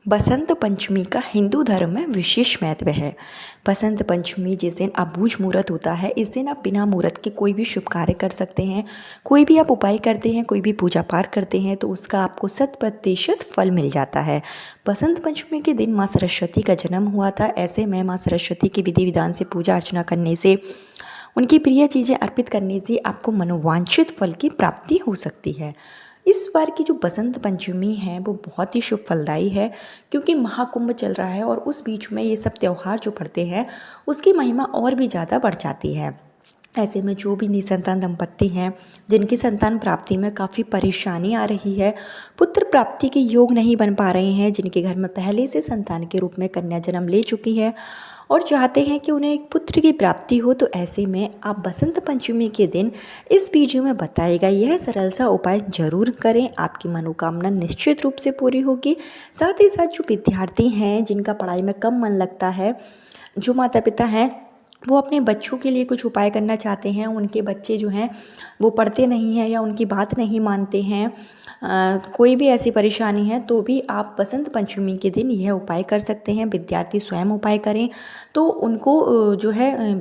बसंत पंचमी का हिंदू धर्म में विशेष महत्व है। बसंत पंचमी जिस दिन अबूझ मुहूर्त होता है, इस दिन आप बिना मुहूर्त के कोई भी शुभ कार्य कर सकते हैं। कोई भी आप उपाय करते हैं, कोई भी पूजा पाठ करते हैं तो उसका आपको 100% फल मिल जाता है। बसंत पंचमी के दिन माँ सरस्वती का जन्म हुआ था। ऐसे में माँ सरस्वती की विधि विधान से पूजा अर्चना करने से, उनकी प्रिय चीज़ें अर्पित करने से आपको मनोवांछित फल की प्राप्ति हो सकती है। इस बार की जो बसंत पंचमी है वो बहुत ही शुभ फलदायी है, क्योंकि महाकुंभ चल रहा है और उस बीच में ये सब त्यौहार जो पड़ते हैं उसकी महिमा और भी ज़्यादा बढ़ जाती है। ऐसे में जो भी निसंतान दंपत्ति हैं, जिनकी संतान प्राप्ति में काफ़ी परेशानी आ रही है, पुत्र प्राप्ति के योग नहीं बन पा रहे हैं, जिनके घर में पहले से संतान के रूप में कन्या जन्म ले चुकी है और चाहते हैं कि उन्हें एक पुत्र की प्राप्ति हो, तो ऐसे में आप बसंत पंचमी के दिन इस वीडियो में बताया गया यह सरल सा उपाय जरूर करें। आपकी मनोकामना निश्चित रूप से पूरी होगी। साथ ही साथ जो विद्यार्थी हैं, जिनका पढ़ाई में कम मन लगता है, जो माता पिता हैं वो अपने बच्चों के लिए कुछ उपाय करना चाहते हैं, उनके बच्चे जो हैं वो पढ़ते नहीं हैं या उनकी बात नहीं मानते हैं, कोई भी ऐसी परेशानी है, तो भी आप बसंत पंचमी के दिन यह उपाय कर सकते हैं। विद्यार्थी स्वयं उपाय करें तो उनको जो है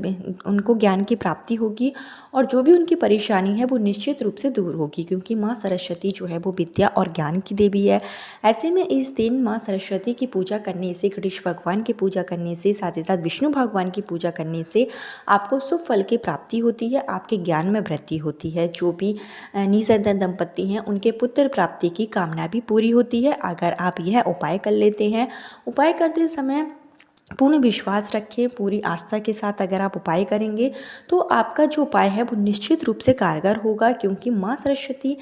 उनको ज्ञान की प्राप्ति होगी और जो भी उनकी परेशानी है वो निश्चित रूप से दूर होगी, क्योंकि माँ सरस्वती जो है वो विद्या और ज्ञान की देवी है। ऐसे में इस दिन माँ सरस्वती की पूजा करने से, गणेश भगवान की पूजा करने से, साथ ही साथ विष्णु भगवान की पूजा करने से आपको शुभ फल की प्राप्ति होती है, आपके ज्ञान में वृद्धि होती है। जो भी निसंतान दंपत्ति हैं उनके पुत्र प्राप्ति की कामना भी पूरी होती है, अगर आप यह उपाय कर लेते हैं। उपाय करते समय पूर्ण विश्वास रखें, पूरी आस्था के साथ अगर आप उपाय करेंगे तो आपका जो उपाय है वो निश्चित रूप से कारगर होगा, क्योंकि माँ सरस्वती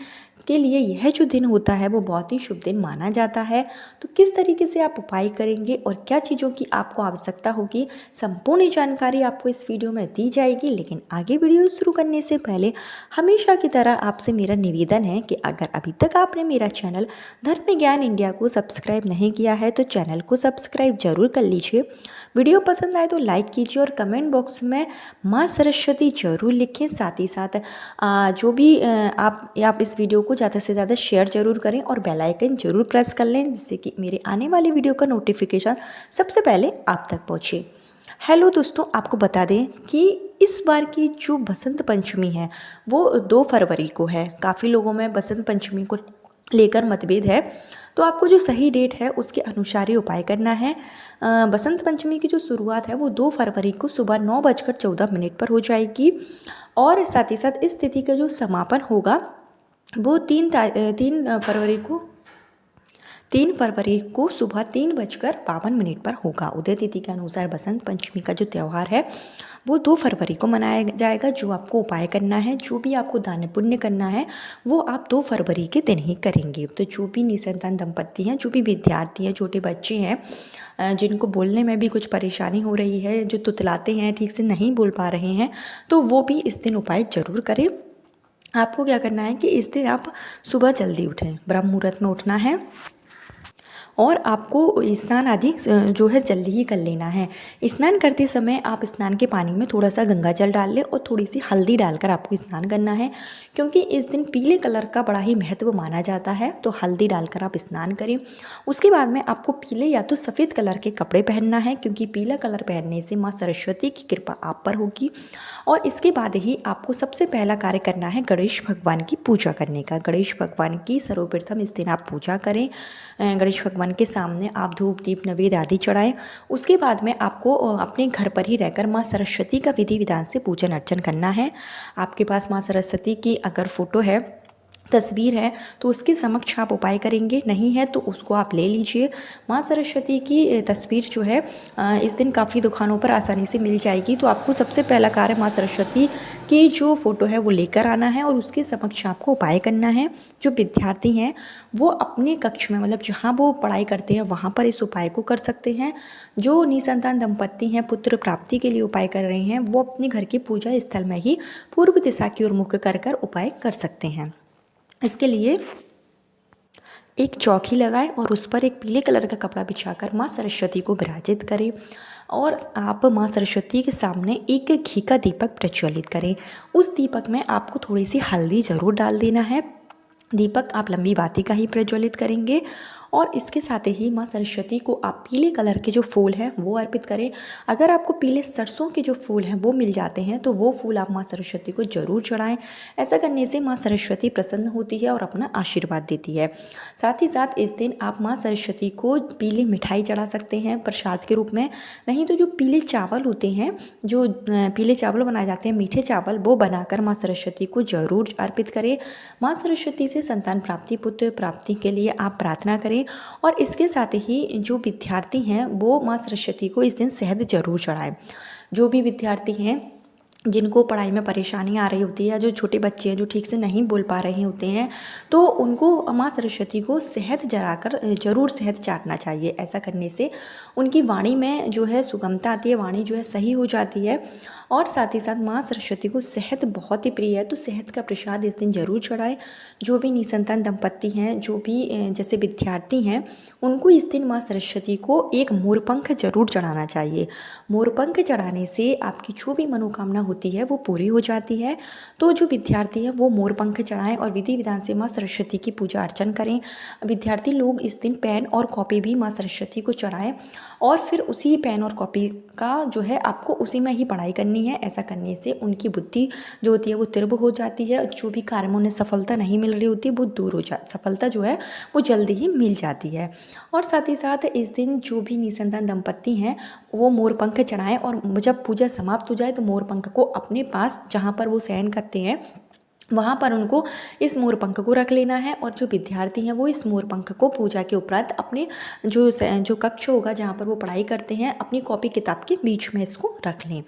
के लिए यह जो दिन होता है वो बहुत ही शुभ दिन माना जाता है। तो किस तरीके से आप उपाय करेंगे और क्या चीज़ों की आपको आवश्यकता होगी, संपूर्ण जानकारी आपको इस वीडियो में दी जाएगी। लेकिन आगे वीडियो शुरू करने से पहले हमेशा की तरह आपसे मेरा निवेदन है कि अगर अभी तक आपने मेरा चैनल धर्म ज्ञान इंडिया को सब्सक्राइब नहीं किया है तो चैनल को सब्सक्राइब जरूर कर लीजिए। वीडियो पसंद आए तो लाइक कीजिए और कमेंट बॉक्स में माँ सरस्वती जरूर लिखें। साथ ही साथ जो भी आप इस वीडियो को ज़्यादा से ज़्यादा शेयर जरूर करें और बेल आइकन जरूर प्रेस कर लें, जिससे कि मेरे आने वाले वीडियो का नोटिफिकेशन सबसे पहले आप तक पहुँचे। हेलो दोस्तों, आपको बता दें कि इस बार की जो बसंत पंचमी है वो 2 फरवरी को है। काफ़ी लोगों में बसंत पंचमी को लेकर मतभेद है, तो आपको जो सही डेट है उसके अनुसार ही उपाय करना है। बसंत पंचमी की जो शुरुआत है वो 2 फरवरी को सुबह 9:14 पर हो जाएगी और साथ ही साथ इस तिथि का जो समापन होगा वो 3 फरवरी को सुबह 3:52 पर होगा। उदय तिथि के अनुसार बसंत पंचमी का जो त्यौहार है वो 2 फरवरी को मनाया जाएगा। जो आपको उपाय करना है, जो भी आपको दान पुण्य करना है, वो आप 2 फरवरी के दिन ही करेंगे। तो जो भी निसंतान दंपत्ति हैं, जो भी विद्यार्थी हैं, छोटे बच्चे हैं, जिनको बोलने में भी कुछ परेशानी हो रही है, जो तुतलाते हैं, ठीक से नहीं बोल पा रहे हैं, तो वो भी इस दिन उपाय जरूर करें। आपको क्या करना है कि इस दिन आप सुबह जल्दी उठें, ब्रह्म मुहूर्त में उठना है और आपको स्नान आदि जो है जल्दी ही कर लेना है। स्नान करते समय आप स्नान के पानी में थोड़ा सा गंगा जल डाल लें और थोड़ी सी हल्दी डालकर आपको स्नान करना है, क्योंकि इस दिन पीले कलर का बड़ा ही महत्व माना जाता है। तो हल्दी डालकर आप स्नान करें। उसके बाद में आपको पीले या तो सफ़ेद कलर के कपड़े पहनना है, क्योंकि पीला कलर पहनने से माँ सरस्वती की कृपा आप पर होगी। और इसके बाद ही आपको सबसे पहला कार्य करना है गणेश भगवान की पूजा करने का। गणेश भगवान की सर्वप्रथम इस दिन आप पूजा करें। गणेश भगवान के सामने आप धूप दीप नैवेद्य आदि चढ़ाएं। उसके बाद में आपको अपने घर पर ही रहकर माँ सरस्वती का विधि विधान से पूजन अर्चन करना है। आपके पास माँ सरस्वती की अगर फोटो है, तस्वीर है, तो उसके समक्ष आप उपाय करेंगे। नहीं है तो उसको आप ले लीजिए। माँ सरस्वती की तस्वीर जो है इस दिन काफ़ी दुकानों पर आसानी से मिल जाएगी। तो आपको सबसे पहला कार्य माँ सरस्वती की जो फ़ोटो है वो लेकर आना है और उसके समक्ष आपको उपाय करना है। जो विद्यार्थी हैं वो अपने कक्ष में, मतलब जहाँ वो पढ़ाई करते हैं वहाँ पर इस उपाय को कर सकते हैं। जो निसंतान दंपत्ति हैं, पुत्र प्राप्ति के लिए उपाय कर रहे हैं, वो अपने घर के पूजा स्थल में ही पूर्व दिशा की ओर मुख कर उपाय कर सकते हैं। इसके लिए एक चौकी लगाएं और उस पर एक पीले कलर का कपड़ा बिछाकर माँ सरस्वती को विराजित करें और आप माँ सरस्वती के सामने एक घी का दीपक प्रज्वलित करें। उस दीपक में आपको थोड़ी सी हल्दी ज़रूर डाल देना है। दीपक आप लंबी बाती का ही प्रज्वलित करेंगे और इसके साथ ही माँ सरस्वती को आप पीले कलर के जो फूल हैं वो अर्पित करें। अगर आपको पीले सरसों के जो फूल हैं वो मिल जाते हैं तो वो फूल आप माँ सरस्वती को ज़रूर चढ़ाएं। ऐसा करने से माँ सरस्वती प्रसन्न होती है और अपना आशीर्वाद देती है। साथ ही साथ इस दिन आप माँ सरस्वती को पीली मिठाई चढ़ा सकते हैं प्रसाद के रूप में। नहीं तो जो पीले चावल होते हैं, जो पीले चावल बनाए जाते हैं, मीठे चावल, वो बनाकर माँ सरस्वती को ज़रूर अर्पित करें। माँ सरस्वती से संतान प्राप्ति, पुत्र प्राप्ति के लिए आप प्रार्थना करें। और इसके साथ ही जो विद्यार्थी हैं वो माँ सरस्वती को इस दिन शहद ज़रूर चढ़ाएं। जो भी विद्यार्थी हैं जिनको पढ़ाई में परेशानी आ रही होती है, या जो छोटे बच्चे हैं जो ठीक से नहीं बोल पा रहे होते हैं, तो उनको माँ सरस्वती को शहद जलाकर ज़रूर शहद चाटना चाहिए। ऐसा करने से उनकी वाणी में जो है सुगमता आती है, वाणी जो है सही हो जाती है। और साथ ही साथ माँ सरस्वती को शहद बहुत ही प्रिय है, तो शहद का प्रसाद इस दिन ज़रूर चढ़ाएं। जो भी निसंतान दंपत्ति हैं, जो भी जैसे विद्यार्थी हैं, उनको इस दिन माँ सरस्वती को एक मोरपंख जरूर चढ़ाना चाहिए। मोरपंख चढ़ाने से आपकी जो भी मनोकामना होती है वो पूरी हो जाती है। तो जो विद्यार्थी हैं वो मोरपंख चढ़ाएं और विधि विधान से माँ सरस्वती की पूजा अर्चन करें। विद्यार्थी लोग इस दिन पेन और कॉपी भी माँ सरस्वती को चढ़ाएं और फिर उसी पेन और कॉपी का जो है आपको उसी में ही पढ़ाई करनी है। ऐसा करने से उनकी बुद्धि जो होती है वो तीव्र हो जाती है, जो भी कार्य में उन्हें सफलता नहीं मिल रही होती वो दूर हो जा सफलता जो है वो जल्दी ही मिल जाती है। और साथ ही साथ इस दिन जो भी निसंतान दंपत्ति हैं वो मोरपंख चढ़ाएं और जब पूजा समाप्त हो जाए तो मोरपंख को अपने पास जहाँ पर वो शयन करते हैं वहाँ पर उनको इस मोरपंख को रख लेना है। और जो विद्यार्थी हैं वो इस मोरपंख को पूजा के उपरांत अपने जो कक्ष होगा जहाँ पर वो पढ़ाई करते हैं, अपनी कॉपी किताब के बीच में इसको रख लें।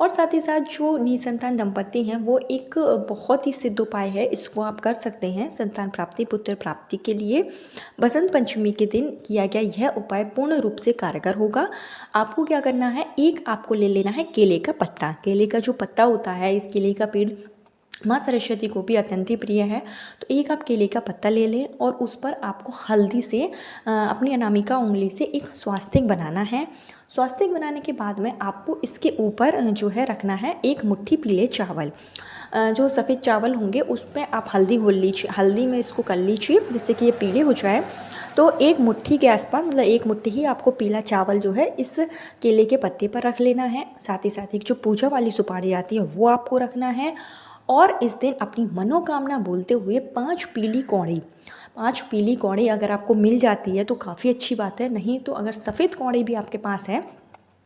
और साथ ही साथ जो निसंतान दंपत्ति हैं वो एक बहुत ही सिद्ध उपाय है, इसको आप कर सकते हैं संतान प्राप्ति, पुत्र प्राप्ति के लिए। बसंत पंचमी के दिन किया गया यह उपाय पूर्ण रूप से कारगर होगा। आपको क्या करना है, एक आपको ले लेना है केले का पत्ता। केले का जो पत्ता होता है, इस केले का पेड़ माँ सरस्वती को भी अत्यंत ही प्रिय है। तो एक आप केले का पत्ता ले लें और उस पर आपको हल्दी से अपनी अनामिका उंगली से एक स्वास्तिक बनाना है। स्वास्तिक बनाने के बाद में आपको इसके ऊपर जो है रखना है एक मुट्ठी पीले चावल। जो सफ़ेद चावल होंगे उसमें आप हल्दी घोल लीजिए, हल्दी में इसको कर लीजिए जिससे कि ये पीले हो जाए। तो एक मुट्ठी के आसपास, मतलब एक मुट्ठी ही आपको पीला चावल जो है इस केले के पत्ते पर रख लेना है। साथ ही साथ एक जो पूजा वाली सुपारी आती है वो आपको रखना है। और इस दिन अपनी मनोकामना बोलते हुए 5 पीली कौड़ी अगर आपको मिल जाती है तो काफ़ी अच्छी बात है। नहीं तो अगर सफ़ेद कौड़ी भी आपके पास है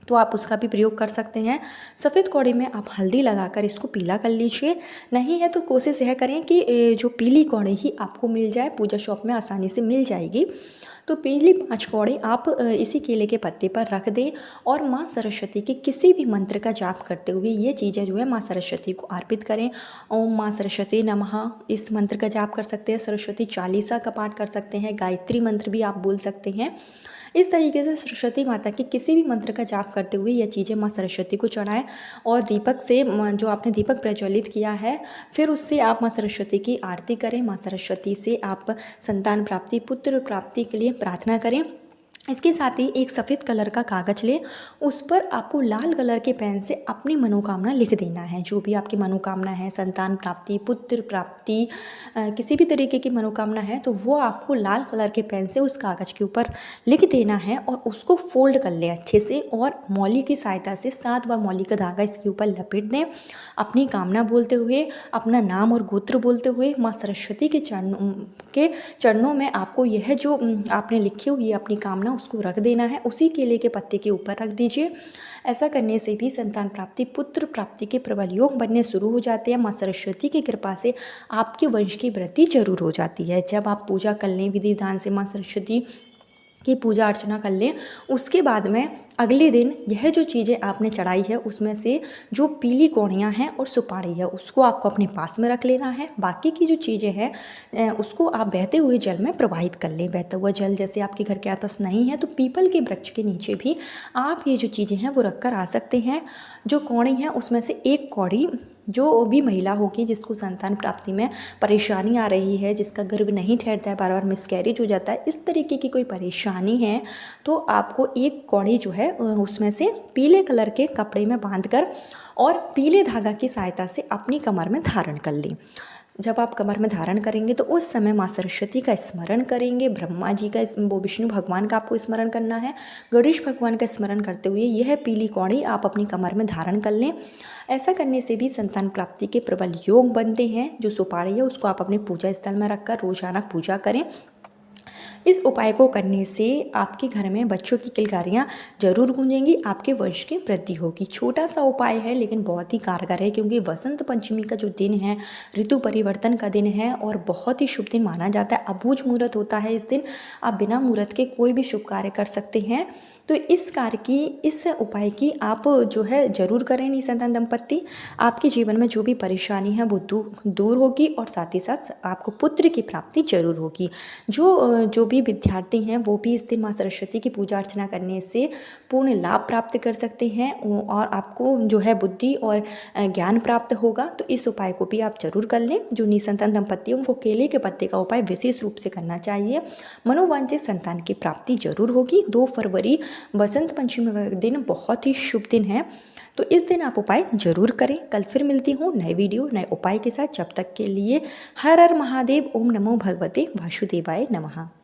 तो आप उसका भी प्रयोग कर सकते हैं। सफ़ेद कौड़ी में आप हल्दी लगाकर इसको पीला कर लीजिए। नहीं है तो कोशिश यह करें कि जो पीली कौड़ी ही आपको मिल जाए, पूजा शॉप में आसानी से मिल जाएगी। तो पीली 5 कौड़ी आप इसी केले के पत्ते पर रख दें और माँ सरस्वती के किसी भी मंत्र का जाप करते हुए ये चीज़ें जो है माँ सरस्वती को अर्पित करें। ओम माँ सरस्वती नमः इस मंत्र का जाप कर सकते हैं, सरस्वती चालीसा का पाठ कर सकते हैं, गायत्री मंत्र भी आप बोल सकते हैं। इस तरीके से सरस्वती माता के किसी भी मंत्र का जाप करते हुए यह चीज़ें माँ सरस्वती को चढ़ाएं। और दीपक से जो आपने दीपक प्रज्वलित किया है फिर उससे आप माँ सरस्वती की आरती करें। माँ सरस्वती से आप संतान प्राप्ति, पुत्र प्राप्ति के लिए प्रार्थना करें। इसके साथ ही एक सफ़ेद कलर का कागज़ लें, उस पर आपको लाल कलर के पेन से अपनी मनोकामना लिख देना है। जो भी आपकी मनोकामना है, संतान प्राप्ति, पुत्र प्राप्ति, किसी भी तरीके की मनोकामना है तो वो आपको लाल कलर के पेन से उस कागज़ के ऊपर लिख देना है और उसको फोल्ड कर लें अच्छे से और मौली की सहायता से 7 बार मौली का धागा इसके ऊपर लपेट दें। अपनी कामना बोलते हुए, अपना नाम और गोत्र बोलते हुए माँ सरस्वती के चरणों में आपको यह जो आपने लिखी हुई है अपनी कामना उसको रख देना है। उसी केले के पत्ते के ऊपर रख दीजिए। ऐसा करने से भी संतान प्राप्ति, पुत्र प्राप्ति के प्रबल योग बनने शुरू हो जाते हैं। माँ सरस्वती की कृपा से आपके वंश की वृद्धि जरूर हो जाती है। जब आप पूजा कर लें, विधि विधान से माँ सरस्वती की पूजा अर्चना कर लें, उसके बाद में अगले दिन यह जो चीज़ें आपने चढ़ाई है उसमें से जो पीली कौड़ियाँ हैं और सुपारी है उसको आपको अपने पास में रख लेना है। बाकी की जो चीज़ें हैं उसको आप बहते हुए जल में प्रवाहित कर लें। बहता हुआ जल जैसे आपके घर के आसपास नहीं है तो पीपल के वृक्ष के नीचे भी आप ये जो चीज़ें हैं वो रख कर आ सकते हैं। जो कौड़ी हैं उसमें से एक कौड़ी जो भी महिला होगी जिसको संतान प्राप्ति में परेशानी आ रही है, जिसका गर्भ नहीं ठहरता है, बार बार मिसकैरेज हो जाता है, इस तरीके की कोई परेशानी है तो आपको एक कौड़ी जो है उसमें से पीले कलर के कपड़े में बांधकर और पीले धागा की सहायता से अपनी कमर में धारण कर लें। जब आप कमर में धारण करेंगे तो उस समय माँ सरस्वती का स्मरण करेंगे, ब्रह्मा जी का वो विष्णु भगवान का आपको स्मरण करना है, गणेश भगवान का स्मरण करते हुए यह पीली कौड़ी आप अपनी कमर में धारण कर लें। ऐसा करने से भी संतान प्राप्ति के प्रबल योग बनते हैं। जो सुपारी है उसको आप अपने पूजा स्थल में रखकर रोजाना पूजा करें। इस उपाय को करने से आपके घर में बच्चों की किलकारियाँ जरूर गूंजेंगी, आपके वंश की वृद्धि होगी। छोटा सा उपाय है लेकिन बहुत ही कारगर है, क्योंकि वसंत पंचमी का जो दिन है ऋतु परिवर्तन का दिन है और बहुत ही शुभ दिन माना जाता है। अबूझ मुहूर्त होता है इस दिन, आप बिना मुहूर्त के कोई भी शुभ कार्य कर सकते हैं। तो इस उपाय की आप जो है जरूर करें निसंतान दंपत्ति। आपके जीवन में जो भी परेशानी है वो दूर होगी और साथ ही साथ आपको पुत्र की प्राप्ति जरूर होगी। जो भी विद्यार्थी हैं वो भी इस दिन माँ सरस्वती की पूजा अर्चना करने से पूर्ण लाभ प्राप्त कर सकते हैं और आपको जो है बुद्धि और ज्ञान प्राप्त होगा। तो इस उपाय को भी आप जरूर कर लें। जो निसंतान दंपत्ति उनको केले के पत्ते का उपाय विशेष रूप से करना चाहिए। मनोवांछित संतान की प्राप्ति जरूर होगी। 2 फरवरी बसंत पंचमी का दिन बहुत ही शुभ दिन है, तो इस दिन आप उपाय जरूर करें। कल फिर मिलती हूँ नए वीडियो नए उपाय के साथ। जब तक के लिए हर हर महादेव। ओम नमो भगवते वासुदेवाय नमः।